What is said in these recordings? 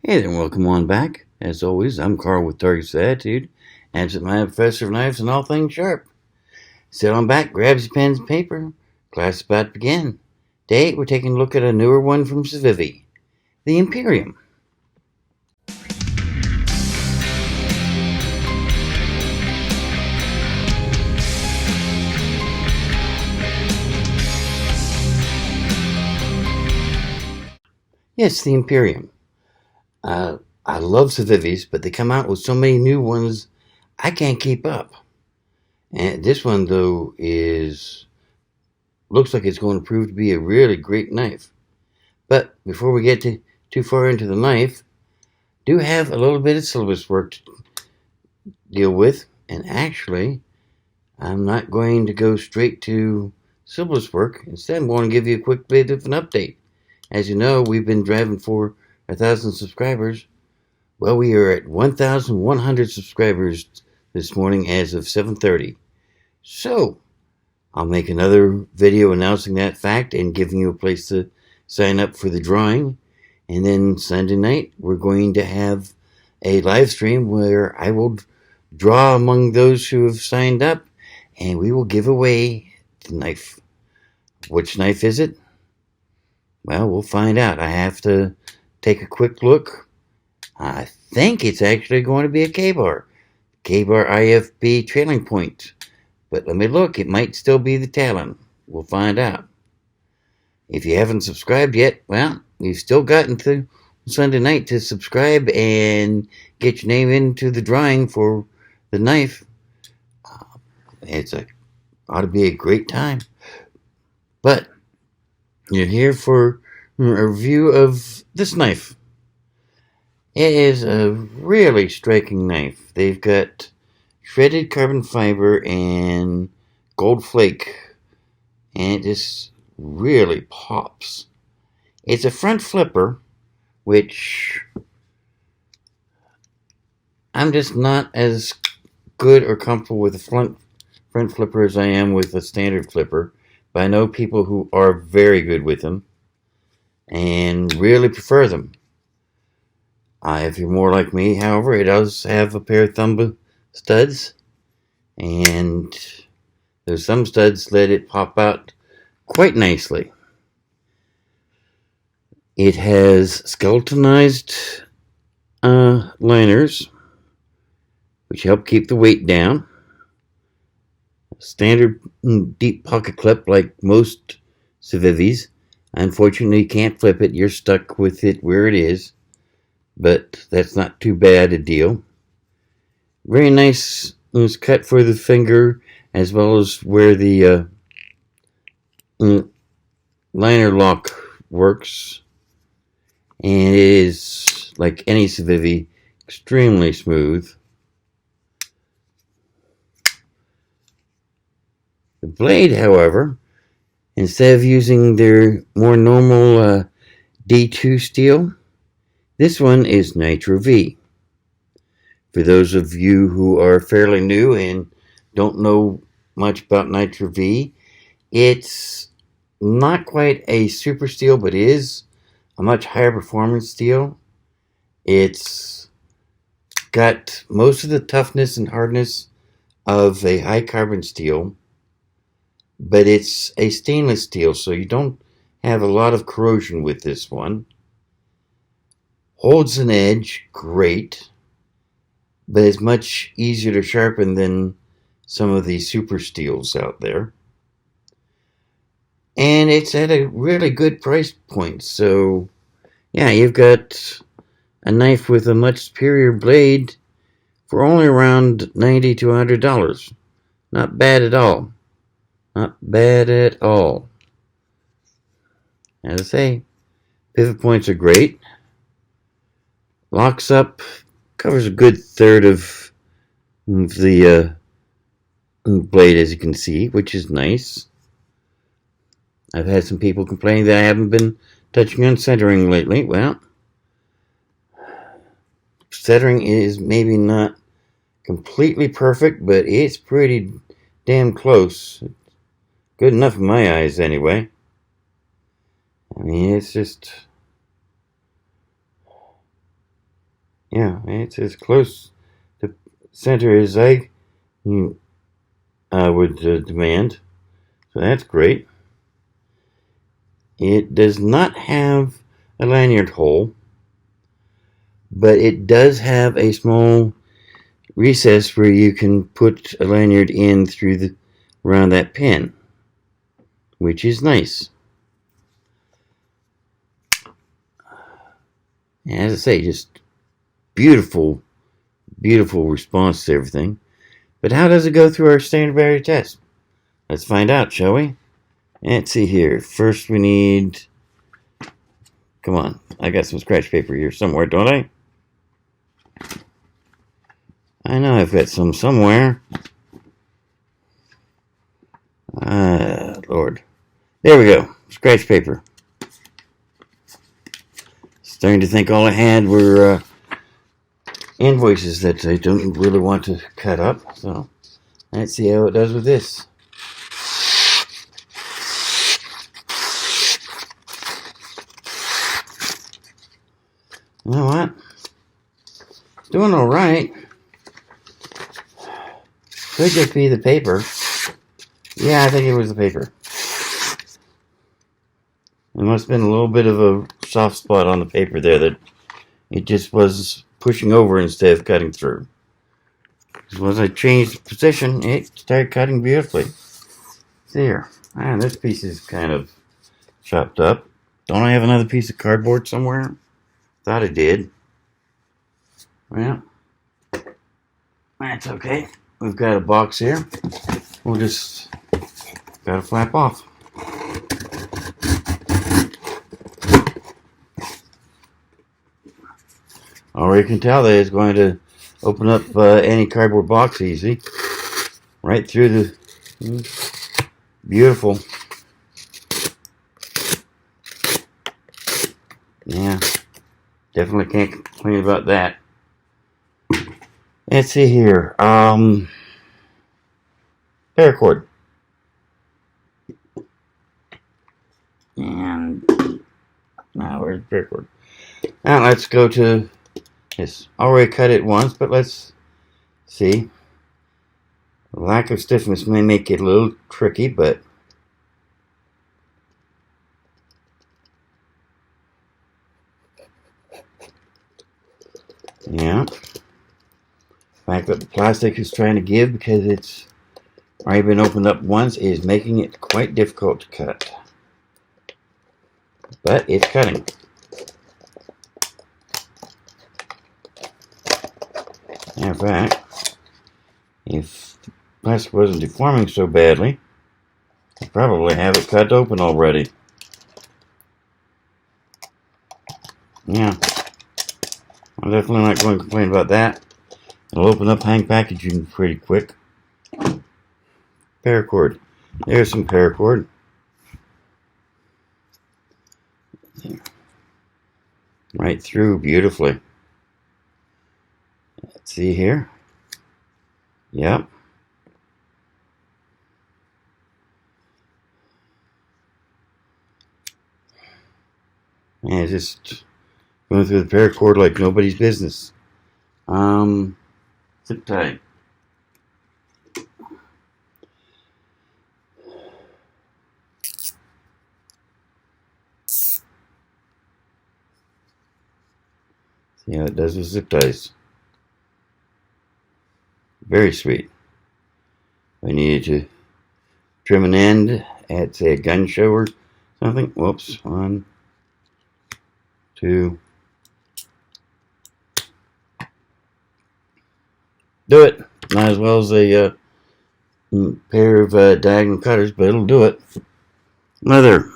Hey there, and welcome on back. As always, I'm Carl with Target's Attitude, absent my professor of knives and all things sharp. Sit on back, grab your pens and paper. Class is about to begin. Today, we're taking a look at a newer one from Civivi, the Imperium. Yes, the Imperium. I love Civivis, but they come out with so many new ones, I can't keep up. And this one, though, looks like it's going to prove to be a really great knife. But before we get too far into the knife, do have a little bit of syllabus work to deal with. And actually, I'm not going to go straight to syllabus work. Instead, I'm going to give you a quick bit of an update. As you know, we've been driving for 1,000 subscribers. Well, we are at 1,100 subscribers this morning as of 7:30. So, I'll make another video announcing that fact and giving you a place to sign up for the drawing. And then Sunday night, we're going to have a live stream where I will draw among those who have signed up, and we will give away the knife. Which knife is it? Well, we'll find out. I have to take a quick look. I think it's actually going to be a K-bar. K-bar IFB trailing point. But let me look. It might still be the Talon. We'll find out. If you haven't subscribed yet, well, you've still got until Sunday night to subscribe and get your name into the drawing for the knife. Ought to be a great time. But you're here for a review of this knife. It is a really striking knife. They've got shredded carbon fiber and gold flake, and it just really pops. It's a front flipper, which I'm just not as good or comfortable with a front flipper as I am with a standard flipper, but I know people who are very good with them and really prefer them. If you're more like me, however, it does have a pair of thumb studs, and there's some studs let it pop out quite nicely. It has skeletonized liners, which help keep the weight down. Standard deep pocket clip like most Civivis. Unfortunately, you can't flip it. You're stuck with it where it is, but that's not too bad a deal. Very nice. It was cut for the finger as well as where the liner lock works, and it is, like any Civivi, extremely smooth. The blade, however, instead of using their more normal D2 steel, this one is Nitro V. For those of you who are fairly new and don't know much about Nitro V, it's not quite a super steel, but it is a much higher performance steel. It's got most of the toughness and hardness of a high carbon steel, but it's a stainless steel, so you don't have a lot of corrosion with this one. Holds an edge great, but it's much easier to sharpen than some of the super steels out there. And it's at a really good price point, so yeah, you've got a knife with a much superior blade for only around $90 to $100. Not bad at all. Not bad at all. As I say, pivot points are great. Locks up, covers a good third of the blade, as you can see, which is nice. I've had some people complaining that I haven't been touching on centering lately. Well, centering is maybe not completely perfect, but it's pretty damn close. Good enough in my eyes, anyway. I mean, it's just Yeah, it's as close to center as I would demand. So that's great. It does not have a lanyard hole, but it does have a small recess where you can put a lanyard in through around that pin, which is nice. And as I say, just beautiful, beautiful response to everything. But how does it go through our standard barrier test? Let's find out, shall we? Let's see here. First we need... Come on, I got some scratch paper here somewhere, don't I? I know I've got some somewhere. Lord. There we go. Scratch paper. Starting to think all I had were invoices that I don't really want to cut up. So let's see how it does with this. You know what? It's doing all right. Could just be the paper. Yeah, I think it was the paper. There must have been a little bit of a soft spot on the paper there that it just was pushing over instead of cutting through. Because once I changed position, it started cutting beautifully. See here. This piece is kind of chopped up. Don't I have another piece of cardboard somewhere? Thought I did. Well, that's okay. We've got a box here. We'll just gotta flap off. Already can tell that it's going to open up any cardboard box easy. Right through the... Beautiful. Yeah. Definitely can't complain about that. Let's see here. Paracord. And now where's the paracord? Now let's go to this. Already cut it once, but let's see. Lack of stiffness may make it a little tricky, but yeah. The fact that the plastic is trying to give because it's already been opened up once is making it quite difficult to cut. But it's cutting. In fact, if the plastic wasn't deforming so badly, I'd probably have it cut open already. Yeah. I'm definitely not going to complain about that. It'll open up hang packaging pretty quick. Paracord. There's some paracord. Right through beautifully. Let's see here. Yep. And just going through the paracord like nobody's business. Zip tie. See how it does with zip ties. Very sweet. I needed to trim an end at, say, a gun show or something. Whoops. 1, 2. Do it. Not as well as a pair of diagonal cutters, but it'll do it. Leather.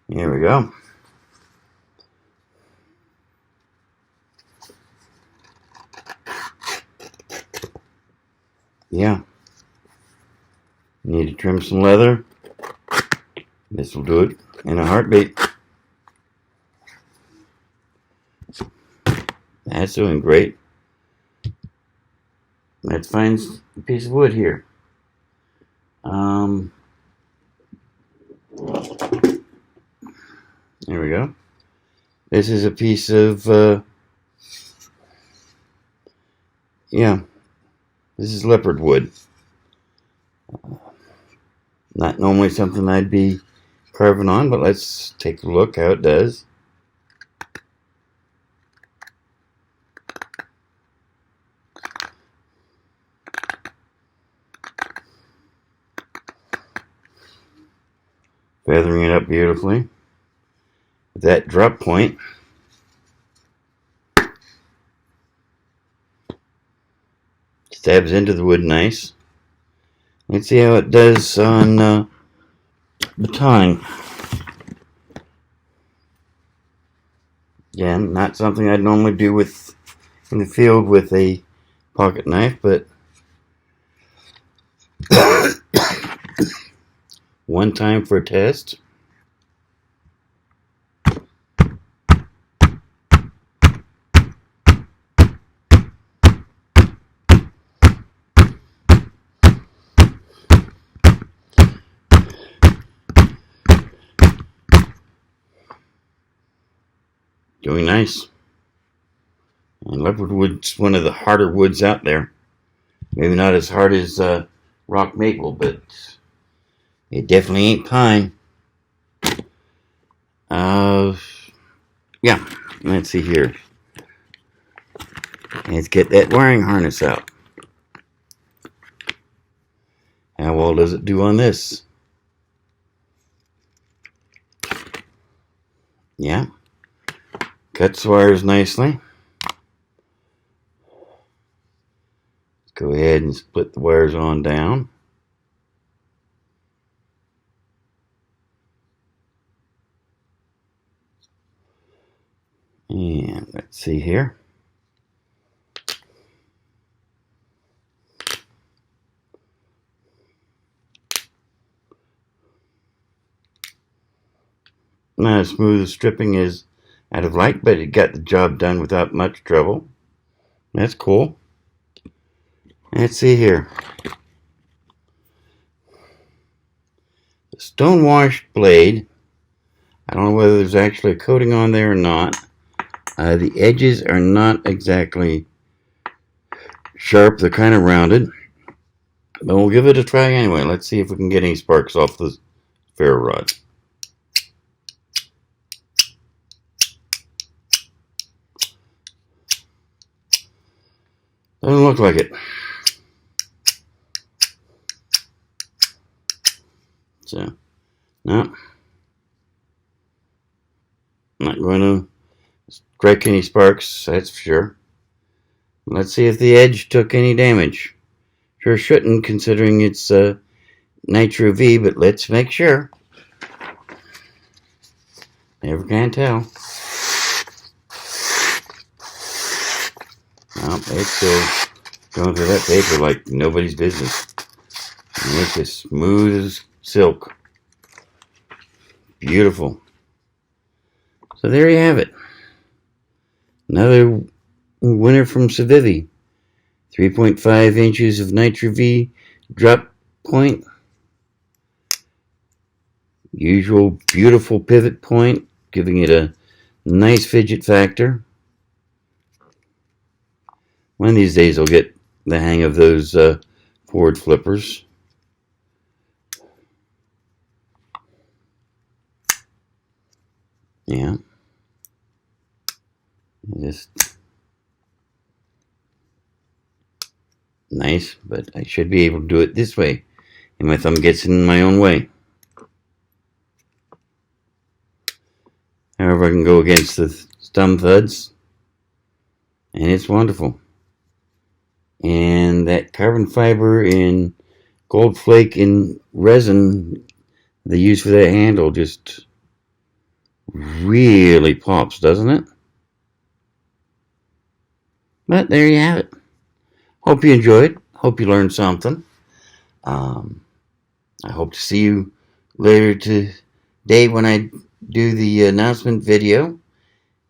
Here we go. Yeah. Need to trim some leather. This will do it in a heartbeat. That's doing great. Let's find a piece of wood here. There we go. This is a piece of, yeah, this is leopard wood. Not normally something I'd be carving on, but let's take a look how it does. Feathering it up beautifully. With that drop point. Stabs into the wood nice. Let's see how it does on batoning. Again, not something I'd normally do with in the field with a pocket knife, but one time for a test. Doing nice. And leopard wood's one of the harder woods out there. Maybe not as hard as rock maple, but it definitely ain't pine. Yeah, let's see here. Let's get that wiring harness out. How well does it do on this? Yeah. Cuts wires nicely. Let's go ahead and split the wires on down. And let's see here. Not as smooth as stripping as I'd have liked, but it got the job done without much trouble. That's cool. Let's see here. The stone washed blade. I don't know whether there's actually a coating on there or not. The edges are not exactly sharp. They're kind of rounded. But we'll give it a try anyway. Let's see if we can get any sparks off the ferro rod. Doesn't look like it. So, no. Not going to strike any sparks, that's for sure. Let's see if the edge took any damage. Sure shouldn't, considering it's Nitro V, but let's make sure. Never can tell. Oh, it's still going through that paper like nobody's business. And it's as smooth as silk. Beautiful. So there you have it. Another winner from Civivi. 3.5 inches of Nitro V drop point. Usual beautiful pivot point, giving it a nice fidget factor. One of these days I'll get the hang of those forward flippers. Yeah. Just nice, but I should be able to do it this way. And my thumb gets in my own way. However, I can go against the thumb thuds. And it's wonderful. And that carbon fiber in gold flake in resin they use for that handle just really pops, doesn't it? But there you have it. Hope you enjoyed. Hope you learned something. I hope to see you later today when I do the announcement video.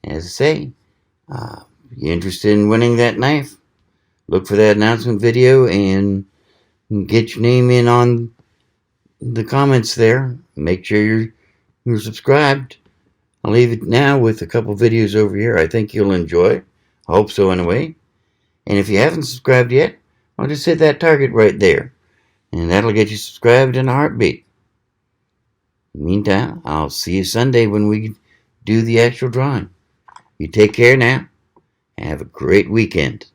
As I say, if you're interested in winning that knife, look for that announcement video and get your name in on the comments there. Make sure you're subscribed. I'll leave it now with a couple videos over here I think you'll enjoy. I hope so anyway. And if you haven't subscribed yet, I'll just hit that target right there. And that'll get you subscribed in a heartbeat. Meantime, I'll see you Sunday when we do the actual drawing. You take care now, and have a great weekend.